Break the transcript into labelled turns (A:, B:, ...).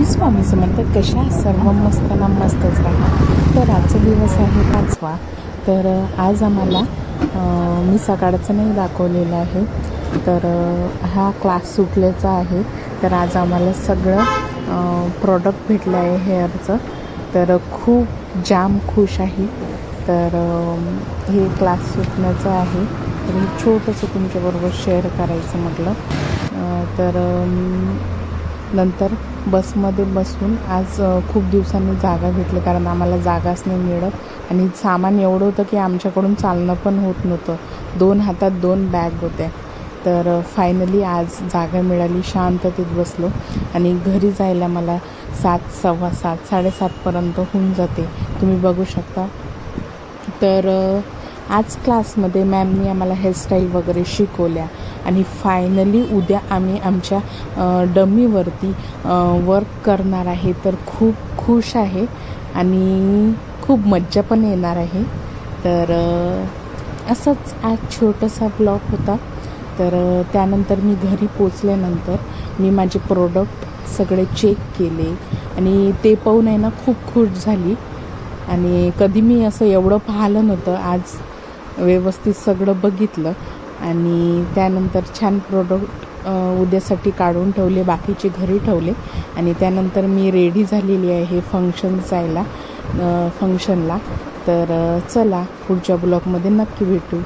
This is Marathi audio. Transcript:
A: स्वामी समर्थ. कशा सर्व मस्त ना मस्तच राहा. तर आजचा दिवस आहे 5वा. तर आज आम्हाला मी सकाळचं नाही दाखवलेलं आहे, तर हा क्लास सुटल्याचा आहे. तर आज आम्हाला सगळं प्रोडक्ट भेटलं आहे हेअरचं, तर खूप जाम खुश आहे. तर हे क्लास सुटण्याचं आहे, तर हे छोटंसं तुमच्याबरोबर शेअर करायचं म्हटलं. तर नंतर बसमध्ये बसून आज खूप दिवसांनी जागा भेटली, कारण आम्हाला जागाच नाही मिळत आणि सामान एवढं होतं की आमच्याकडून चालणं पण होत नव्हतं. 2 हातात 2 बॅग होत्या. तर फायनली आज जागा मिळाली. शांततेत बसलो आणि घरी जायला मला 7, सव्वा 7, 7:30पर्यंत होऊन जाते, तुम्ही बघू शकता. तर आज क्लासमध्ये मॅमनी आम्हाला हेअरस्टाईल वगैरे शिकवल्या आणि फायनली उद्या आम्ही आमच्या डमीवरती वर्क करणार आहे. तर खूप खुश आहे आणि खूप मज्जा पण येणार आहे. तर असंच आज छोटासा ब्लॉग होता. तर त्यानंतर मी घरी पोचल्यानंतर मी माझे प्रोडक्ट सगळे चेक केले आणि ते पाहून आहे ना खूप खुश झाली. आणि कधी मी असं एवढं पाहिलं नव्हतं. आज व्यवस्थित सगळं बघितलं आणि त्यानंतर छान प्रोडक्ट उद्यासाठी काढून ठेवले, बाकीचे घरी ठेवले आणि त्यानंतर मी रेडी झालेली आहे फंक्शनला. तर चला पुढच्या ब्लॉगमध्ये नक्की भेटू.